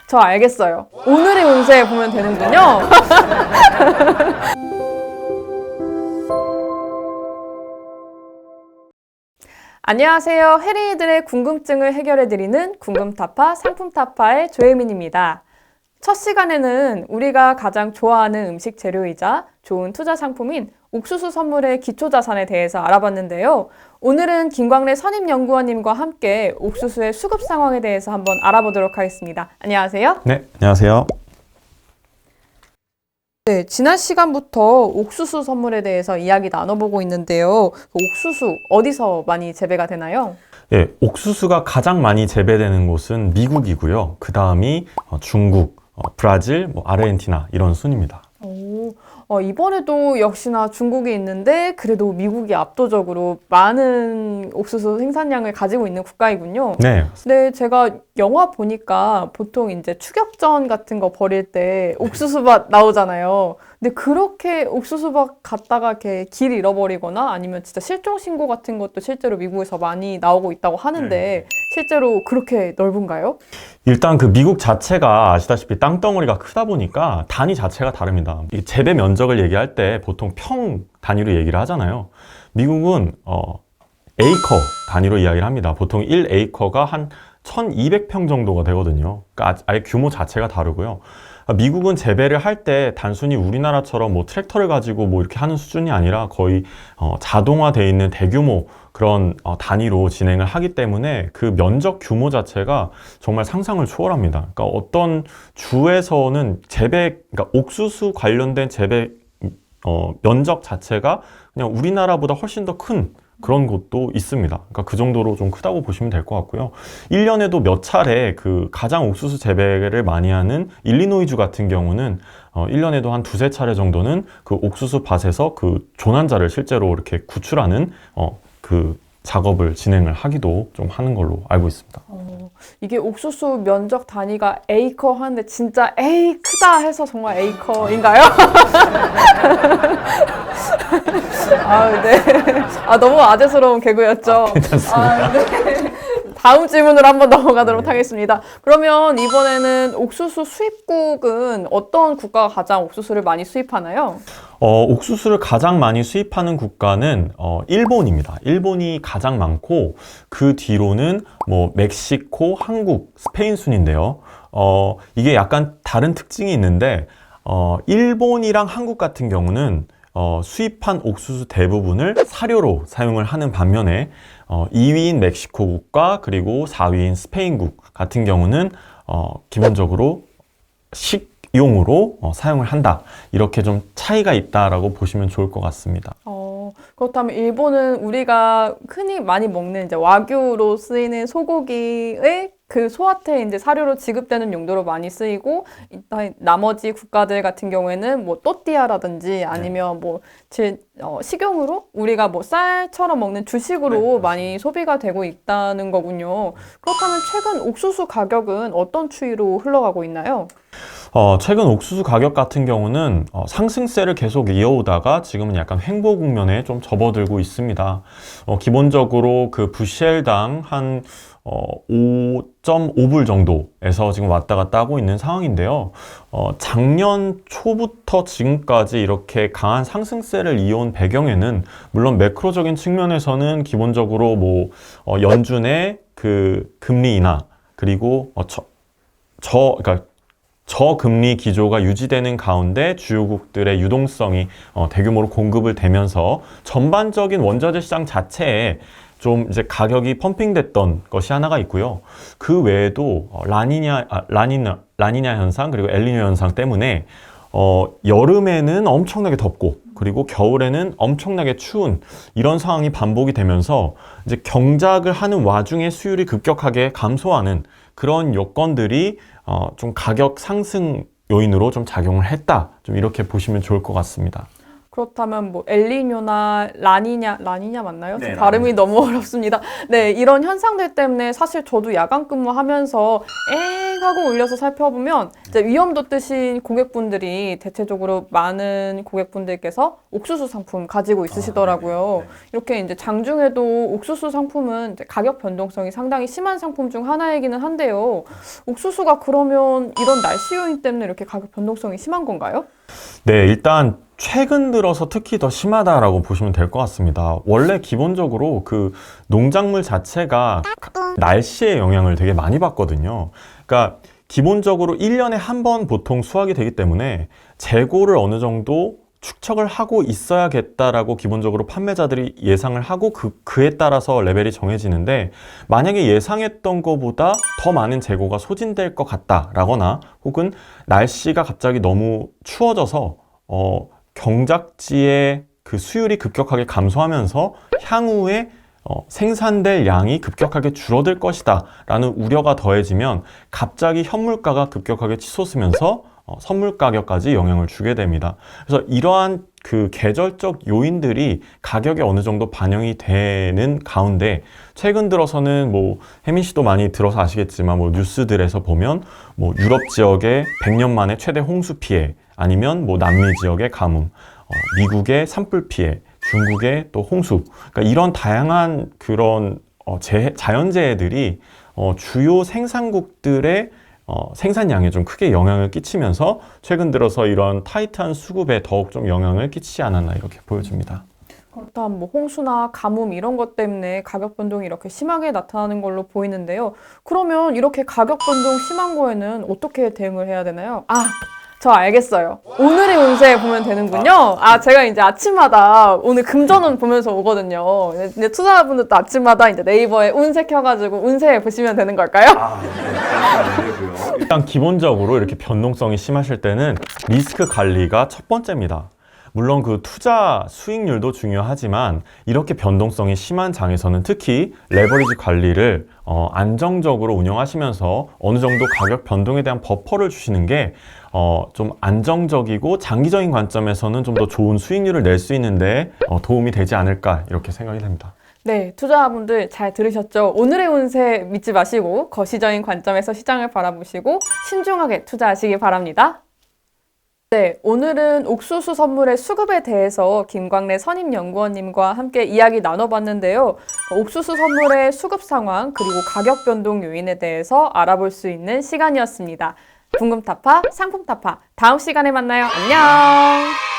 저 알겠어요. 오늘의 운세 보면 되는군요. 안녕하세요. 해리이들의 궁금증을 해결해드리는 궁금타파 상품타파의 조혜민입니다. 첫 시간에는 우리가 가장 좋아하는 음식 재료이자 좋은 투자 상품인 옥수수 선물의 기초자산에 대해서 알아봤는데요. 오늘은 김광래 선임연구원님과 함께 옥수수의 수급 상황에 대해서 한번 알아보도록 하겠습니다. 안녕하세요. 네, 안녕하세요. 네, 지난 시간부터 옥수수 선물에 대해서 이야기 나눠보고 있는데요. 옥수수 어디서 많이 재배가 되나요? 예, 옥수수가 가장 많이 재배되는 곳은 미국이고요. 그 다음이 중국, 브라질, 아르헨티나 이런 순입니다. 이번에도 역시나 중국이 있는데 그래도 미국이 압도적으로 많은 옥수수 생산량을 가지고 있는 국가이군요. 네. 근데 제가 영화 보니까 보통 이제 추격전 같은 거 벌일 때 옥수수밭 나오잖아요. 근데 그렇게 옥수수밭 갔다가 이렇게 길 잃어버리거나 아니면 진짜 실종 신고 같은 것도 실제로 미국에서 많이 나오고 있다고 하는데 실제로 그렇게 넓은가요? 일단 그 미국 자체가 아시다시피 땅덩어리가 크다 보니까 단위 자체가 다릅니다. 이 재배 면적을 얘기할 때 보통 평 단위로 얘기를 하잖아요. 미국은 에이커 단위로 이야기를 합니다. 보통 1에이커가 한 1200평 정도가 되거든요. 그러니까 아예 규모 자체가 다르고요. 미국은 재배를 할 때 단순히 우리나라처럼 뭐 트랙터를 가지고 뭐 이렇게 하는 수준이 아니라 거의 자동화되어 있는 대규모 그런 단위로 진행을 하기 때문에 그 면적 규모 자체가 정말 상상을 초월합니다. 그러니까 어떤 주에서는 그러니까 옥수수 관련된 재배 면적 자체가 그냥 우리나라보다 훨씬 더 큰 그런 곳도 있습니다. 그러니까 그 정도로 좀 크다고 보시면 될 것 같고요. 1년에도 몇 차례 그 가장 옥수수 재배를 많이 하는 일리노이주 같은 경우는 1년에도 한 두세 차례 정도는 그 옥수수 밭에서 그 조난자를 실제로 이렇게 구출하는 그 작업을 진행을 하기도 좀 하는 걸로 알고 있습니다. 이게 옥수수 면적 단위가 에이커 하는데 진짜 에이 크다 해서 정말 에이커인가요? 네. 너무 아재스러운 개그였죠. 괜찮습니다. 네. 다음 질문으로 한번 넘어가도록 하겠습니다. 그러면 이번에는 옥수수 수입국은 어떤 국가가 가장 옥수수를 많이 수입하나요? 옥수수를 가장 많이 수입하는 국가는 일본입니다. 일본이 가장 많고 그 뒤로는 뭐 멕시코, 한국, 스페인 순인데요. 이게 약간 다른 특징이 있는데 일본이랑 한국 같은 경우는 수입한 옥수수 대부분을 사료로 사용을 하는 반면에 2위인 멕시코국과 그리고 4위인 스페인국 같은 경우는 기본적으로 식용으로 사용을 한다. 이렇게 좀 차이가 있다라고 보시면 좋을 것 같습니다. 그렇다면 일본은 우리가 흔히 많이 먹는 이제 와규로 쓰이는 소고기의 그 소한테 이제 사료로 지급되는 용도로 많이 쓰이고, 나머지 국가들 같은 경우에는 뭐 또띠아라든지 아니면 뭐 식용으로 우리가 뭐 쌀처럼 먹는 주식으로 많이 소비가 되고 있다는 거군요. 그렇다면 최근 옥수수 가격은 어떤 추이로 흘러가고 있나요? 최근 옥수수 가격 같은 경우는 상승세를 계속 이어오다가 지금은 약간 횡보 국면에 좀 접어들고 있습니다. 기본적으로 그 부시엘당 한 5.5불 정도에서 지금 왔다 갔다 하고 있는 상황인데요. 작년 초부터 지금까지 이렇게 강한 상승세를 이어온 배경에는 물론 매크로적인 측면에서는 기본적으로 뭐 연준의 그 금리 인하 그리고 그러니까 저금리 기조가 유지되는 가운데 주요국들의 유동성이 대규모로 공급을 되면서 전반적인 원자재 시장 자체에 좀 이제 가격이 펌핑됐던 것이 하나가 있고요. 그 외에도 라니냐 현상 그리고 엘니뇨 현상 때문에 여름에는 엄청나게 덥고 그리고 겨울에는 엄청나게 추운 이런 상황이 반복이 되면서 이제 경작을 하는 와중에 수율이 급격하게 감소하는 그런 요건들이 좀 가격 상승 요인으로 좀 작용을 했다. 좀 이렇게 보시면 좋을 것 같습니다. 그렇다면 뭐 엘니뇨나 라니냐 맞나요? 네, 발음이 너무 어렵습니다. 네, 이런 현상들 때문에 사실 저도 야간 근무하면서 엥 하고 울려서 살펴보면 이제 위험도 뜨신 고객분들이 대체적으로 많은 고객분들께서 옥수수 상품 가지고 있으시더라고요. 이렇게 이제 장중에도 옥수수 상품은 이제 가격 변동성이 상당히 심한 상품 중 하나이기는 한데요. 옥수수가 그러면 이런 날씨 요인 때문에 이렇게 가격 변동성이 심한 건가요? 네, 일단 최근 들어서 특히 더 심하다라고 보시면 될 것 같습니다. 원래 기본적으로 그 농작물 자체가 날씨의 영향을 되게 많이 받거든요. 그러니까 기본적으로 1년에 한 번 보통 수확이 되기 때문에 재고를 어느 정도 축적을 하고 있어야겠다라고 기본적으로 판매자들이 예상을 하고 그에 따라서 레벨이 정해지는데, 만약에 예상했던 것보다 더 많은 재고가 소진될 것 같다라거나 혹은 날씨가 갑자기 너무 추워져서 경작지의 그 수율이 급격하게 감소하면서 향후에 생산될 양이 급격하게 줄어들 것이다 라는 우려가 더해지면 갑자기 현물가가 급격하게 치솟으면서 선물 가격까지 영향을 주게 됩니다. 그래서 이러한 그 계절적 요인들이 가격에 어느 정도 반영이 되는 가운데, 최근 들어서는 뭐 혜민 씨도 많이 들어서 아시겠지만 뭐 뉴스들에서 보면 뭐 유럽 지역의 100년 만에 최대 홍수 피해, 아니면 뭐 남미 지역의 가뭄, 미국의 산불 피해, 중국의 또 홍수, 그러니까 이런 다양한 그런 자연재해들이 주요 생산국들의 생산량에 좀 크게 영향을 끼치면서 최근 들어서 이런 타이트한 수급에 더욱 좀 영향을 끼치지 않았나 이렇게 보여집니다. 그렇다면 뭐 홍수나 가뭄 이런 것 때문에 가격 변동이 이렇게 심하게 나타나는 걸로 보이는데요. 그러면 이렇게 가격 변동 심한 거에는 어떻게 대응을 해야 되나요? 저 알겠어요. 오늘의 운세 보면 되는군요. 제가 이제 아침마다 오늘 금전운 보면서 오거든요. 이제 투자자분들도 아침마다 이제 네이버에 운세 켜가지고 운세 보시면 되는 걸까요? 일단 기본적으로 이렇게 변동성이 심하실 때는 리스크 관리가 첫 번째입니다. 물론 그 투자 수익률도 중요하지만 이렇게 변동성이 심한 장에서는 특히 레버리지 관리를 안정적으로 운영하시면서 어느 정도 가격 변동에 대한 버퍼를 주시는 게 좀 안정적이고 장기적인 관점에서는 좀 더 좋은 수익률을 낼 수 있는데 도움이 되지 않을까 이렇게 생각이 됩니다. 네, 투자자분들 잘 들으셨죠? 오늘의 운세 믿지 마시고 거시적인 관점에서 시장을 바라보시고 신중하게 투자하시기 바랍니다. 네, 오늘은 옥수수 선물의 수급에 대해서 김광래 선임연구원님과 함께 이야기 나눠봤는데요. 옥수수 선물의 수급 상황 그리고 가격 변동 요인에 대해서 알아볼 수 있는 시간이었습니다. 궁금타파, 상품타파, 다음 시간에 만나요. 안녕!